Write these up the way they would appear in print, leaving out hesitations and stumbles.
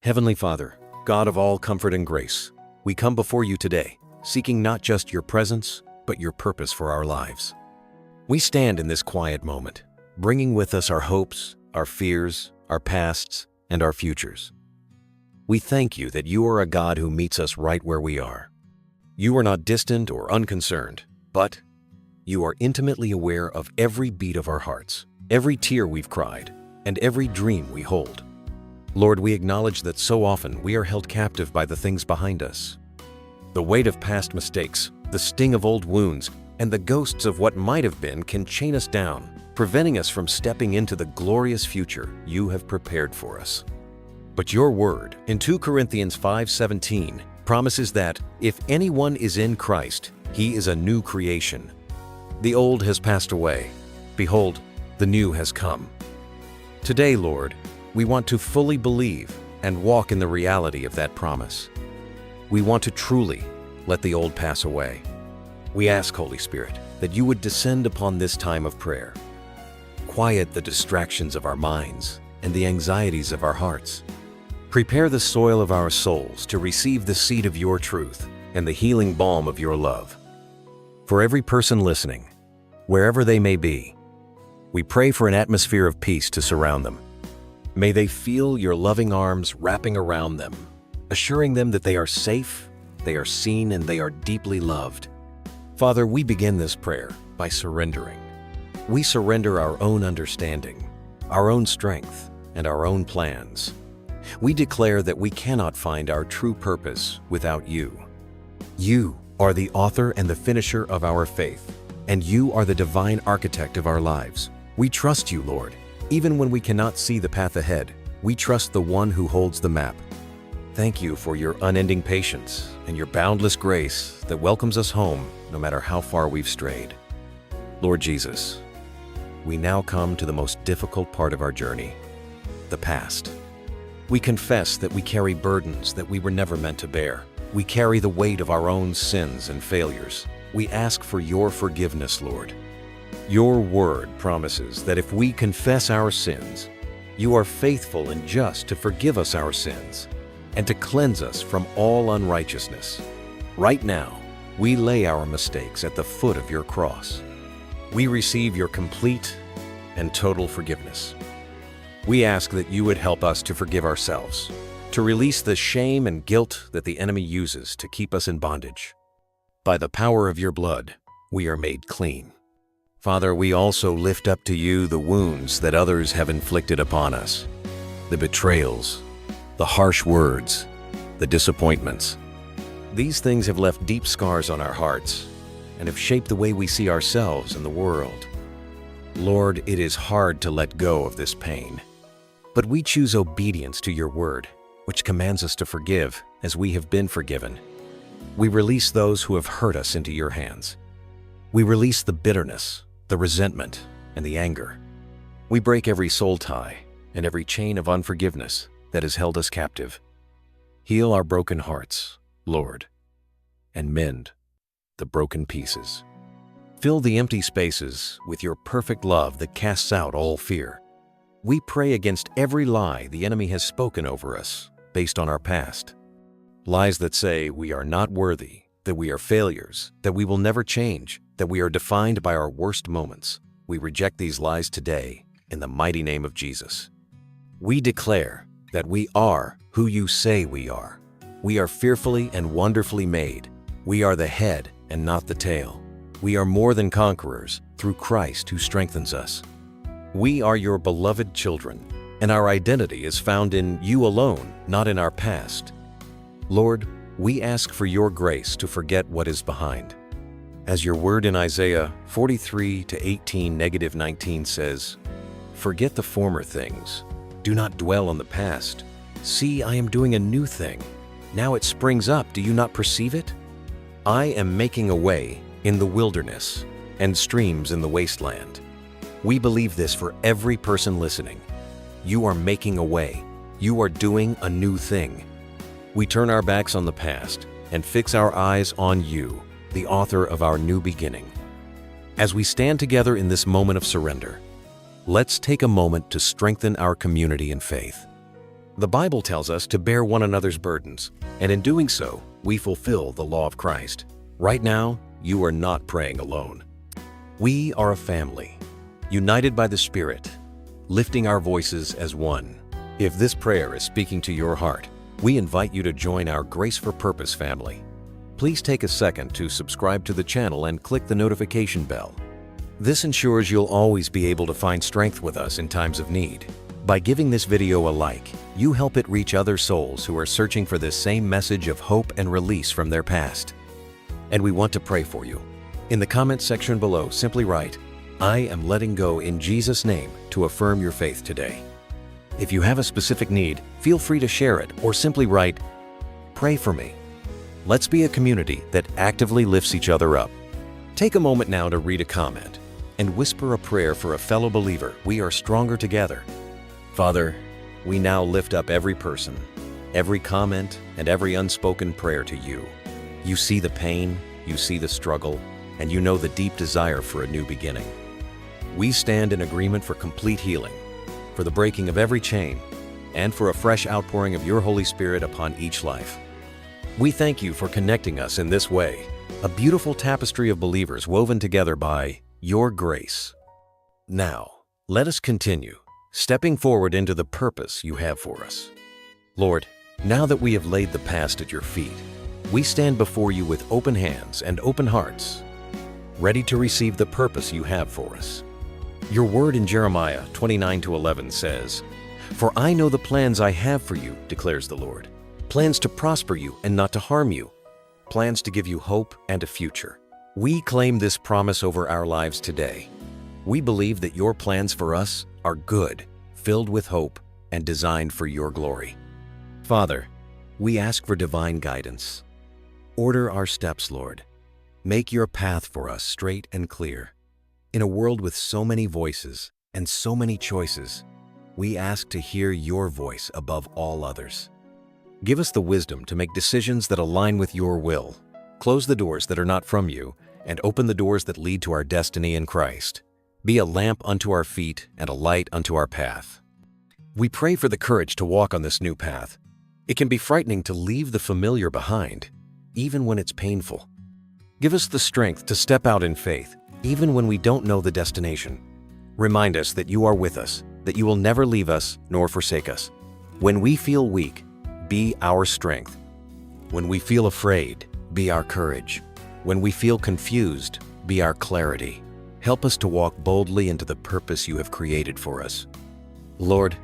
Heavenly Father, God of all comfort and grace, we come before you today, seeking not just your presence, but your purpose for our lives. We stand in this quiet moment, bringing with us our hopes, our fears, our pasts, and our futures. We thank you that you are a God who meets us right where we are. You are not distant or unconcerned, but you are intimately aware of every beat of our hearts, every tear we've cried, and every dream we hold. Lord, we acknowledge that so often we are held captive by the things behind us. The weight of past mistakes, the sting of old wounds, and the ghosts of what might have been can chain us down, preventing us from stepping into the glorious future you have prepared for us. But your word in 2 Corinthians 5:17 promises that if anyone is in Christ, he is a new creation. The old has passed away. Behold, the new has come. Today, Lord, we want to fully believe and walk in the reality of that promise. We want to truly let the old pass away. We ask, Holy Spirit, that you would descend upon this time of prayer. Quiet the distractions of our minds and the anxieties of our hearts. Prepare the soil of our souls to receive the seed of your truth and the healing balm of your love. For every person listening, wherever they may be, we pray for an atmosphere of peace to surround them. May they feel your loving arms wrapping around them, assuring them that they are safe, they are seen, and they are deeply loved. Father, we begin this prayer by surrendering. We surrender our own understanding, our own strength, and our own plans. We declare that we cannot find our true purpose without you. You are the author and the finisher of our faith, and you are the divine architect of our lives. We trust you, Lord. Even when we cannot see the path ahead, we trust the one who holds the map. Thank you for your unending patience and your boundless grace that welcomes us home no matter how far we've strayed. Lord Jesus, we now come to the most difficult part of our journey, the past. We confess that we carry burdens that we were never meant to bear. We carry the weight of our own sins and failures. We ask for your forgiveness, Lord. Your word promises that if we confess our sins, you are faithful and just to forgive us our sins and to cleanse us from all unrighteousness. Right now, we lay our mistakes at the foot of your cross. We receive your complete and total forgiveness. We ask that you would help us to forgive ourselves, to release the shame and guilt that the enemy uses to keep us in bondage. By the power of your blood, we are made clean. Father, we also lift up to you the wounds that others have inflicted upon us, the betrayals, the harsh words, the disappointments. These things have left deep scars on our hearts and have shaped the way we see ourselves and the world. Lord, it is hard to let go of this pain, but we choose obedience to your word, which commands us to forgive as we have been forgiven. We release those who have hurt us into your hands. We release the bitterness, the resentment, and the anger. We break every soul tie and every chain of unforgiveness that has held us captive. Heal our broken hearts, Lord, and mend the broken pieces. Fill the empty spaces with your perfect love that casts out all fear. We pray against every lie the enemy has spoken over us based on our past. Lies that say we are not worthy, that we are failures, that we will never change, that we are defined by our worst moments. We reject these lies today in the mighty name of Jesus. We declare that we are who you say we are. We are fearfully and wonderfully made. We are the head and not the tail. We are more than conquerors through Christ who strengthens us. We are your beloved children, and our identity is found in you alone, not in our past. Lord, we ask for your grace to forget what is behind. As your word in Isaiah 43:18-19 says, "Forget the former things. Do not dwell on the past. See, I am doing a new thing. Now it springs up. Do you not perceive it? I am making a way in the wilderness and streams in the wasteland." We believe this for every person listening. You are making a way. You are doing a new thing. We turn our backs on the past and fix our eyes on you, the author of our new beginning. As we stand together in this moment of surrender, let's take a moment to strengthen our community in faith. The Bible tells us to bear one another's burdens, and in doing so, we fulfill the law of Christ. Right now, you are not praying alone. We are a family, united by the Spirit, lifting our voices as one. If this prayer is speaking to your heart, we invite you to join our Grace for Purpose family. Please take a second to subscribe to the channel and click the notification bell. This ensures you'll always be able to find strength with us in times of need. By giving this video a like, you help it reach other souls who are searching for this same message of hope and release from their past. And we want to pray for you. In the comment section below, simply write, "I am letting go in Jesus' name," to affirm your faith today. If you have a specific need, feel free to share it or simply write, "Pray for me." Let's be a community that actively lifts each other up. Take a moment now to read a comment and whisper a prayer for a fellow believer. We are stronger together. Father, we now lift up every person, every comment, and every unspoken prayer to you. You see the pain, you see the struggle, and you know the deep desire for a new beginning. We stand in agreement for complete healing, for the breaking of every chain, and for a fresh outpouring of your Holy Spirit upon each life. We thank you for connecting us in this way, a beautiful tapestry of believers woven together by your grace. Now, let us continue, stepping forward into the purpose you have for us. Lord, now that we have laid the past at your feet, we stand before you with open hands and open hearts, ready to receive the purpose you have for us. Your word in Jeremiah 29-11 says, "For I know the plans I have for you, declares the Lord, plans to prosper you and not to harm you, plans to give you hope and a future." We claim this promise over our lives today. We believe that your plans for us are good, filled with hope, and designed for your glory. Father, we ask for divine guidance. Order our steps, Lord. Make your path for us straight and clear. In a world with so many voices and so many choices, we ask to hear your voice above all others. Give us the wisdom to make decisions that align with your will. Close the doors that are not from you, and open the doors that lead to our destiny in Christ. Be a lamp unto our feet and a light unto our path. We pray for the courage to walk on this new path. It can be frightening to leave the familiar behind, even when it's painful. Give us the strength to step out in faith, even when we don't know the destination. Remind us that you are with us, that you will never leave us nor forsake us. When we feel weak, be our strength. When we feel afraid, be our courage. When we feel confused, be our clarity. Help us to walk boldly into the purpose you have created for us. Lord,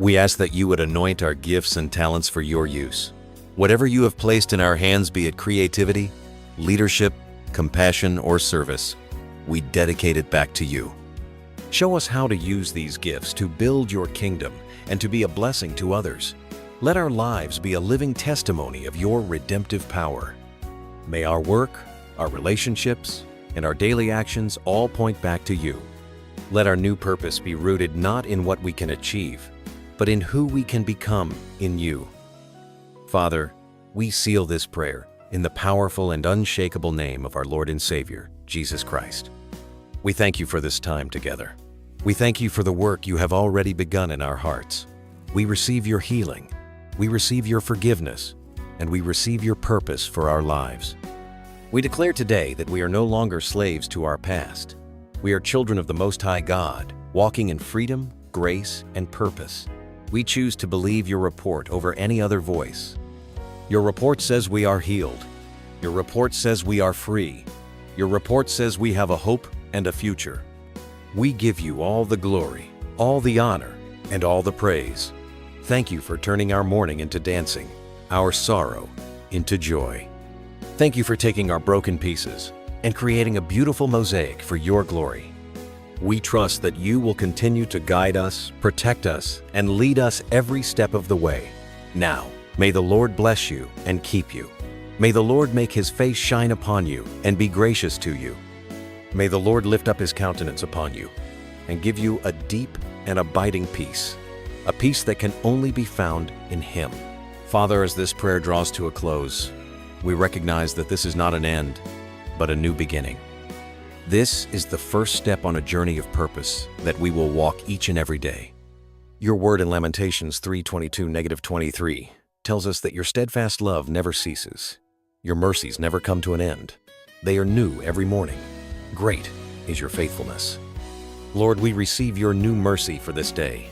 we ask that you would anoint our gifts and talents for your use. Whatever you have placed in our hands, be it creativity, leadership, compassion, or service, we dedicate it back to you. Show us how to use these gifts to build your kingdom and to be a blessing to others. Let our lives be a living testimony of your redemptive power. May our work, our relationships, and our daily actions all point back to you. Let our new purpose be rooted not in what we can achieve, but in who we can become in you. Father, we seal this prayer in the powerful and unshakable name of our Lord and Savior, Jesus Christ. We thank you for this time together. We thank you for the work you have already begun in our hearts. We receive your healing, we receive your forgiveness, and we receive your purpose for our lives. We declare today that we are no longer slaves to our past. We are children of the Most High God, walking in freedom, grace, and purpose. We choose to believe your report over any other voice. Your report says we are healed. Your report says we are free. Your report says we have a hope and a future. We give you all the glory, all the honor, and all the praise. Thank you for turning our mourning into dancing, our sorrow into joy. Thank you for taking our broken pieces and creating a beautiful mosaic for your glory. We trust that you will continue to guide us, protect us, and lead us every step of the way. Now, may the Lord bless you and keep you. May the Lord make his face shine upon you and be gracious to you. May the Lord lift up his countenance upon you and give you a deep and abiding peace, a peace that can only be found in him. Father, as this prayer draws to a close, we recognize that this is not an end, but a new beginning. This is the first step on a journey of purpose that we will walk each and every day. Your word in Lamentations 3:22-23 tells us that your steadfast love never ceases. Your mercies never come to an end. They are new every morning. Great is your faithfulness. Lord, we receive your new mercy for this day.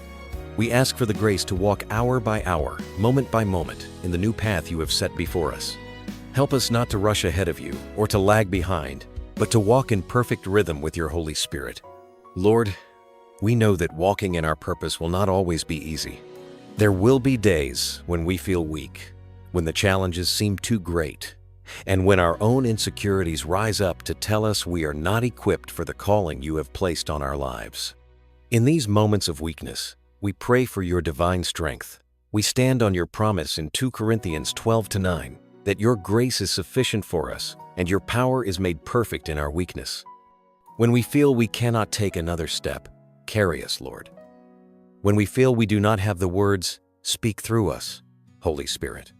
We ask for the grace to walk hour by hour, moment by moment, in the new path you have set before us. Help us not to rush ahead of you or to lag behind, but to walk in perfect rhythm with your Holy Spirit. Lord, we know that walking in our purpose will not always be easy. There will be days when we feel weak, when the challenges seem too great, and when our own insecurities rise up to tell us we are not equipped for the calling you have placed on our lives. In these moments of weakness, we pray for your divine strength. We stand on your promise in 2 Corinthians 12:9 that your grace is sufficient for us and your power is made perfect in our weakness. When we feel we cannot take another step, carry us, Lord. When we feel we do not have the words, speak through us, Holy Spirit.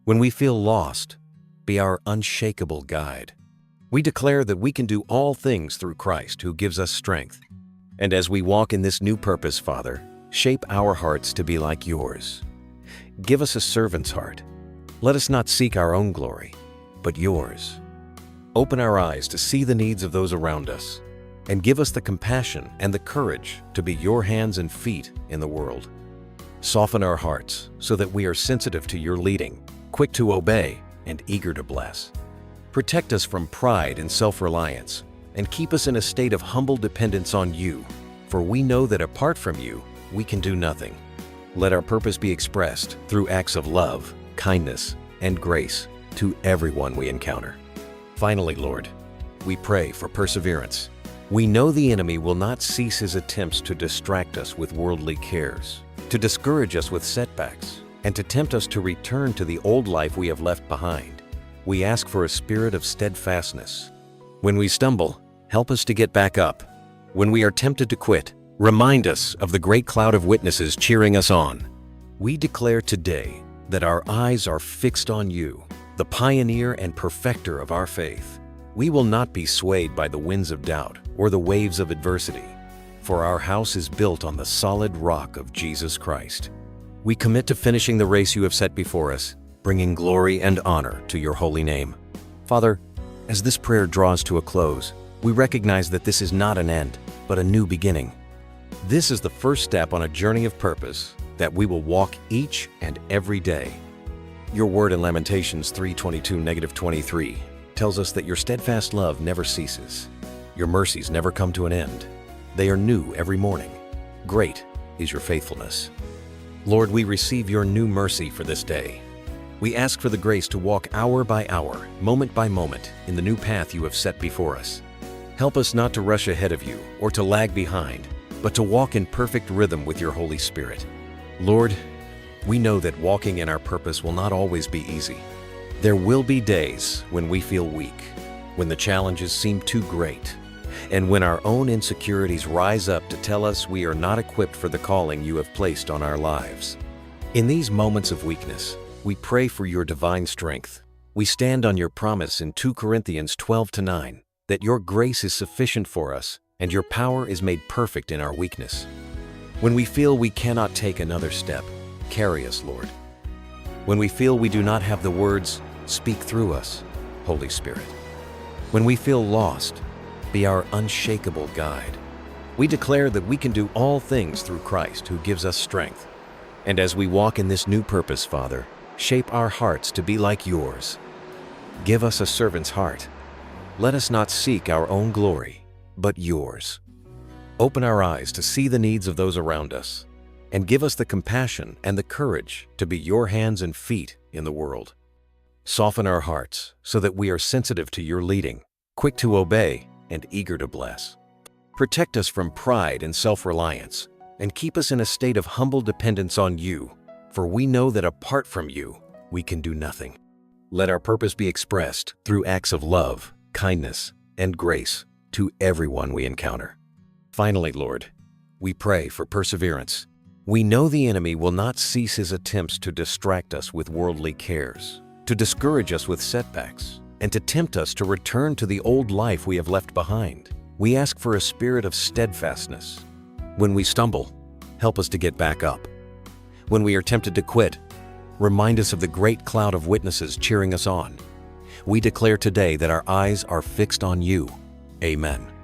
When we feel lost, be our unshakable guide. We declare that we can do all things through Christ who gives us strength. And as we walk in this new purpose, Father, shape our hearts to be like yours. Give us a servant's heart. Let us not seek our own glory, but yours. Open our eyes to see the needs of those around us, and give us the compassion and the courage to be your hands and feet in the world. Soften our hearts so that we are sensitive to your leading, quick to obey, and eager to bless. Protect us from pride and self-reliance, and keep us in a state of humble dependence on you, for we know that apart from you, we can do nothing. Let our purpose be expressed through acts of love, kindness, and grace to everyone we encounter. Finally, Lord, we pray for perseverance. We know the enemy will not cease his attempts to distract us with worldly cares, to discourage us with setbacks, and to tempt us to return to the old life we have left behind. We ask for a spirit of steadfastness. When we stumble, help us to get back up. When we are tempted to quit, remind us of the great cloud of witnesses cheering us on. We declare today that our eyes are fixed on you, the pioneer and perfecter of our faith. We will not be swayed by the winds of doubt or the waves of adversity, for our house is built on the solid rock of Jesus Christ. We commit to finishing the race you have set before us, bringing glory and honor to your holy name. Father, as this prayer draws to a close, we recognize that this is not an end, but a new beginning. This is the first step on a journey of purpose that we will walk each and every day. Your word in Lamentations 3:22-23 tells us that your steadfast love never ceases. Your mercies never come to an end. They are new every morning. Great is your faithfulness. Lord, we receive your new mercy for this day. We ask for the grace to walk hour by hour, moment by moment, in the new path you have set before us. Help us not to rush ahead of you or to lag behind, but to walk in perfect rhythm with your Holy Spirit. Lord, we know that walking in our purpose will not always be easy. There will be days when we feel weak, when the challenges seem too great, and when our own insecurities rise up to tell us we are not equipped for the calling you have placed on our lives. In these moments of weakness, we pray for your divine strength. We stand on your promise in 2 Corinthians 12:9 that your grace is sufficient for us and your power is made perfect in our weakness. When we feel we cannot take another step, carry us, Lord. When we feel we do not have the words, speak through us, Holy Spirit. When we feel lost, be our unshakable guide. We declare that we can do all things through Christ who gives us strength. And as we walk in this new purpose, Father, shape our hearts to be like yours. Give us a servant's heart. Let us not seek our own glory, but yours. Open our eyes to see the needs of those around us, and give us the compassion and the courage to be your hands and feet in the world. Soften our hearts so that we are sensitive to your leading, quick to obey, and eager to bless. Protect us from pride and self-reliance, and keep us in a state of humble dependence on you, for we know that apart from you, we can do nothing. Let our purpose be expressed through acts of love, kindness, and grace to everyone we encounter. Finally, Lord, we pray for perseverance. We know the enemy will not cease his attempts to distract us with worldly cares, to discourage us with setbacks, and to tempt us to return to the old life we have left behind. We ask for a spirit of steadfastness. When we stumble, help us to get back up. When we are tempted to quit, remind us of the great cloud of witnesses cheering us on. We declare today that our eyes are fixed on you. Amen.